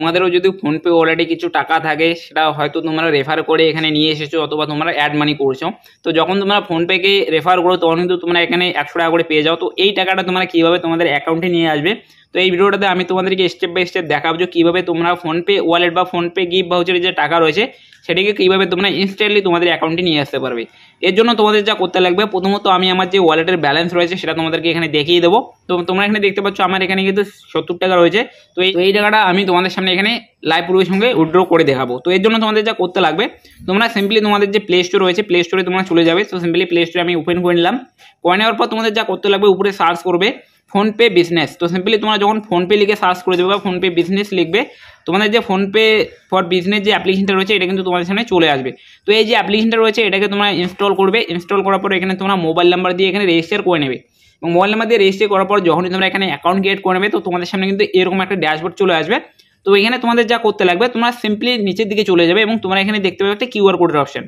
তোমাদেরও যদি ফোনপে ওয়ালেটে কিছু টাকা থাকে সেটা হয়তো তোমরা রেফার করে এখানে নিয়ে এসেছো অথবা তোমরা অ্যাড মানি করছো। তো যখন তোমরা ফোনপেকে রেফার করো তখন কিন্তু তোমরা এখানে 100 টাকা করে পেয়ে যাও। তো এই টাকাটা তোমরা কীভাবে তোমাদের অ্যাকাউন্টে নিয়ে আসবে, তো এই ভিডিওটাতে আমি তোমাদেরকে স্টেপ বাই স্টেপ দেখাবো যে কীভাবে তোমরা ফোনপে ওয়ালেট বা ফোনপে গিফট ভাউচারের যে টাকা রয়েছে সেটাকে কীভাবে তোমরা ইনস্ট্যান্টলি তোমাদের অ্যাকাউন্টে নিয়ে আসতে পারবে। এর জন্য তোমাদের যা করতে লাগবে, প্রথমত আমি আমার যে ওয়ালেটের ব্যালেন্স রয়েছে সেটা তোমাদেরকে এখানে দেখিয়ে দেবো। তো তোমরা এখানে দেখতে পাচ্ছ আমার এখানে কিন্তু 70 টাকা রয়েছে। তো এই টাকাটা আমি তোমাদের সামনে এখানে লাইভ প্রুফের সঙ্গে উইথড্র করে দেখাবো। তো এর জন্য তোমাদের যা করতে লাগবে, তোমরা সিম্পলি তোমাদের যে প্লে স্টোর রয়েছে প্লে স্টোরে তোমরা চলে যাবে। তো সিম্পলি প্লে স্টোরে আমি ওপেন করে নিলাম। করে নেওয়ার পর তোমাদের যা করতে লাগবে, উপরে সার্চ করবে ফোনপে বিজনেস। তো সিম্পলি তোমরা যখন ফোনপে লিখে সার্চ করে দেবে বা ফোনপে বিজনেস লিখবে, তোমাদের যে ফোনপে ফর বিজনেস যে অ্যাপ্লিকেশনটা রয়েছে এটা কিন্তু তোমাদের সামনে চলে আসবে। তো এই যে অ্যাপ্লিকেশনটা রয়েছে এটাকে তোমরা ইনস্টল করবে। ইনস্টল করার পর এখানে তোমরা মোবাইল নাম্বার দিয়ে এখানে রেজিস্টার করে নেবে এবং মোবাইল নাম্বার দিয়ে রেজিস্টার করার পর যখনই তোমরা এখানে অ্যাকাউন্ট ক্রিয়েট করে নেবে তো তোমাদের সামনে কিন্তু এরকম একটা ড্যাশবোর্ড চলে আসবে। তো এখানে তোমাদের যা করতে লাগবে, তোমরা সিম্পলি নিচের দিকে চলে যাবে এবং তোমরা এখানে দেখতে পাবে একটা কিউআর কোডের অপশন।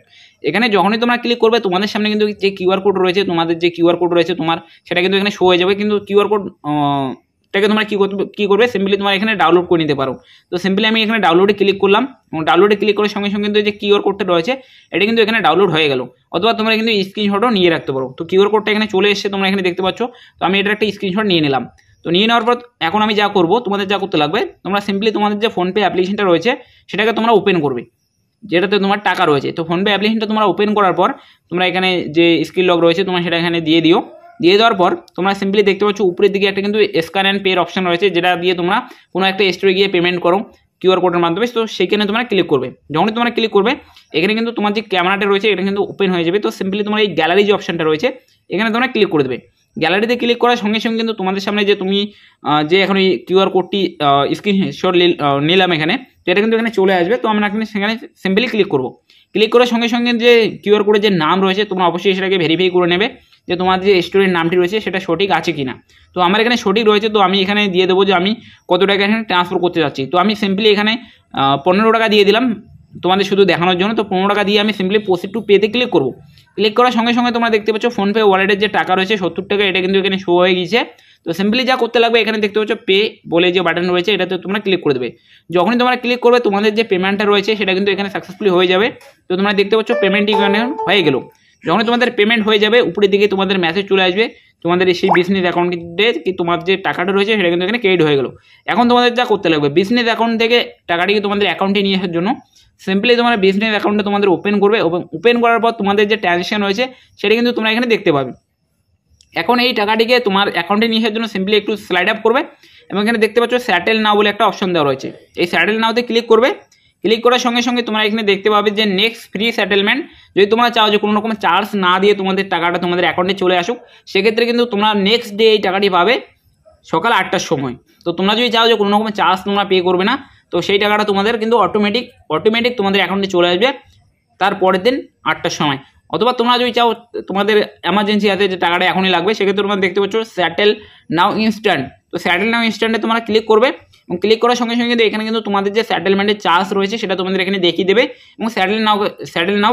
এখানে যখনই তোমরা ক্লিক করবে তোমাদের সামনে কিন্তু যে কিউআর কোড রয়েছে, তোমাদের যে কিউআর কোড রয়েছে তোমার সেটা কিন্তু এখানে শো হয়ে যাবে। কিন্তু কিউআর কোড টাকে তোমরা কী করবে, সিম্পলি তোমরা এখানে ডাউনলোড করে নিতে পারো। তো সিম্পলি আমি এখানে ডাউনলোডে ক্লিক করলাম এবং ডাউনলোডে ক্লিক করার সঙ্গে সঙ্গে কিন্তু যে কিউআর কোডটা রয়েছে এটা কিন্তু এখানে ডাউনলোড হয়ে গেল। অথবা তোমরা কিন্তু স্ক্রিনশটও নিয়ে রাখতে পারো। তো কিউআর কোডটা এখানে চলে এসেছে, তোমরা এখানে দেখতে পাচ্ছ। তো আমি এটার একটা স্ক্রিনশট নিয়ে নিলাম। তো নিয়ে নেওয়ার পর এখন আমি যা করবো, তোমাদের যা করতে লাগবে, তোমরা সিম্পলি তোমাদের যে ফোনপে অ্যাপ্লিকেশনটা রয়েছে সেটাকে তোমরা ওপেন করবে, যেটাতে তোমার টাকা রয়েছে। তো ফোনপে অ্যাপ্লিকেশনটা তোমরা ওপেন করার পর তোমরা এখানে যে স্ক্রিন লক রয়েছে তোমরা সেটা এখানে দিয়ে দিও। দিয়ে দেওয়ার পর তোমরা সিম্পলি দেখতে পাচ্ছ উপরের দিকে একটা কিন্তু স্ক্যান অ্যান্ড পের অপশন রয়েছে, যেটা দিয়ে তোমরা কোনো একটা স্টোরে গিয়ে পেমেন্ট করো কিউআর কোডের মাধ্যমে। তো সেখানে তোমরা ক্লিক করবে। যখনই তোমরা ক্লিক করবে এখানে কিন্তু তোমার যে ক্যামেরাটা রয়েছে এটা কিন্তু ওপেন হয়ে যাবে। তো সিম্পলি তোমার এই গ্যালারি যে অপশনটা রয়েছে এখানে তোমরা ক্লিক করে দেবে। গ্যালারিতে ক্লিক করার সঙ্গে সঙ্গে কিন্তু তোমাদের সামনে যে তুমি যে এখন এই কিউআর কোডটি স্ক্রিনশট নিলাম এখানে, তো এটা কিন্তু এখানে চলে আসবে। তো আমরা সেখানে সিম্পলি ক্লিক করবো। ক্লিক করার সঙ্গে সঙ্গে যে কিউআর কোডের যে নাম রয়েছে তোমরা অবশ্যই সেটাকে ভেরিফাই করে নেবে যে তোমার যে স্টোরের নামটি রয়েছে সেটা সঠিক আছে কিনা। তো আমার এখানে সঠিক রয়েছে। তো আমি এখানে দিয়ে দেবো যে আমি কত টাকা এখানে ট্রান্সফার করতে যাচ্ছি। তো আমি সিম্পলি এখানে 15 টাকা দিয়ে দিলাম তোমাদের শুধু দেখানোর জন্য। তো 15 টাকা দিয়ে আমি সিম্পলি প্রসিড টু পেতে ক্লিক করবো। ক্লিক করার সঙ্গে সঙ্গে তোমরা দেখতে পাচ্ছ ফোনপে ওয়ালেটের যে টাকা রয়েছে 70 টাকা এটা কিন্তু এখানে শো হয়ে গিয়েছে। তো সিম্পলি যা করতে লাগবে, এখানে দেখতে পাচ্ছ পে বলে যে বাটন রয়েছে এটাতে তোমরা ক্লিক করে দেবে। যখনই তোমরা ক্লিক করবে তোমাদের যে পেমেন্টটা রয়েছে সেটা কিন্তু এখানে সাকসেসফুলি হয়ে যাবে। তো তোমরা দেখতে পাচ্ছ পেমেন্টটি এখানে হয়ে গেল। যখনই তোমাদের পেমেন্ট হয়ে যাবে উপরের দিকে তোমাদের মেসেজ চলে আসবে তোমাদের সেই বিজনেস অ্যাকাউন্টে কি তোমার যে টাকাটা রয়েছে সেটা কিন্তু এখানে ক্রেডিট হয়ে গেল। এখন তোমাদের যা করতে লাগবে, বিজনেস অ্যাকাউন্ট থেকে টাকাটিকে তোমাদের অ্যাকাউন্টে নিয়ে আসার জন্য সিম্পলি তোমরা বিজনেস অ্যাকাউন্টে তোমাদের ওপেন করবে এবং ওপেন করার পর তোমাদের যে ট্রানজ্যাকশন রয়েছে সেটা কিন্তু তোমরা এখানে দেখতে পাবে। এখন এই টাকাটিকে তোমার অ্যাকাউন্টে নিয়ে আসার জন্য সিম্পলি একটু স্লাইড আপ করবে এবং এখানে দেখতে পাচ্ছ স্যাটেল নাও বলে একটা অপশন দেওয়া রয়েছে। এই স্যাটেল নাওতে ক্লিক করবে। ক্লিক করার সঙ্গে সঙ্গে তোমরা এখানে দেখতে পাবে যে নেক্সট ফ্রি সেটেলমেন্ট। যদি তোমরা চাও যে কোনো রকম চার্জ না দিয়ে তোমাদের টাকাটা তোমাদের অ্যাকাউন্টে চলে আসুক, সেক্ষেত্রে কিন্তু তোমরা নেক্সট ডে এই টাকাটি পাবে সকাল 8টার সময়। তো তোমরা যদি চাও যে কোনো রকম চার্জ তোমরা পে করবে না, তো সেই টাকাটা তোমাদের কিন্তু অটোমেটিক তোমাদের অ্যাকাউন্টে চলে আসবে তার পরের দিন 8টার সময়। অথবা তোমরা যদি চাও তোমাদের এমার্জেন্সি আছে যে টাকাটা এখনই লাগবে, সেক্ষেত্রে তোমরা দেখতে পাচ্ছ স্যাটেল নাও ইনস্ট্যান্ট। তো স্যাটেল নাও ইনস্ট্যান্টে তোমরা ক্লিক করবে এবং ক্লিক করার সঙ্গে সঙ্গে কিন্তু এখানে কিন্তু তোমাদের যে সেটেলমেন্টের চার্জ রয়েছে সেটা তোমাদের এখানে দেখিয়ে দেবে এবং স্যাটেল নাও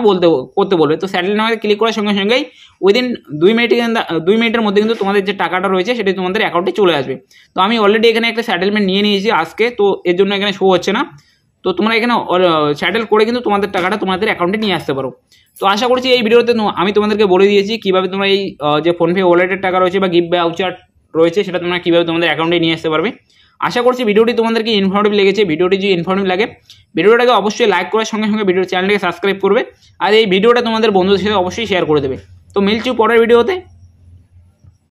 করতে বলবে। তো স্যাটেল নাও ক্লিক করার সঙ্গে সঙ্গেই উইদিন 2 মিনিটের মধ্যে কিন্তু তোমাদের যে টাকাটা রয়েছে সেটা তোমাদের অ্যাকাউন্টে চলে আসবে। তো আমি অলরেডি এখানে একটা সেটেলমেন্ট নিয়ে নিয়েছি আজকে, তো এর জন্য এখানে শো হচ্ছে না। তো তোমরা এখানে সেটেল করে কিন্তু তোমাদের টাকাটা তোমাদের অ্যাকাউন্টে নিয়ে আসতে পারো। তো আশা করছি এই ভিডিওতে আমি তোমাদেরকে বলে দিয়েছি কীভাবে তোমরা এই যে ফোনপে ওয়ালেটের টাকা রয়েছে বা গিফট ভাউচার রয়েছে সেটা তোমরা কীভাবে তোমাদের অ্যাকাউন্টে নিয়ে আসতে পারবে। আশা করছি ভিডিওটি তোমাদেরকে ইনফরমেটিভ লেগেছে। ভিডিওটি যদি ইনফরমেটিভ লাগে ভিডিওটাকে অবশ্যই লাইক করার সঙ্গে সঙ্গে চ্যানেলটাকে সাবস্ক্রাইব করবে আর এই ভিডিওটা তোমাদের বন্ধুদের সাথে অবশ্যই শেয়ার করে দেবে। তো মিলছি পরের ভিডিওতে।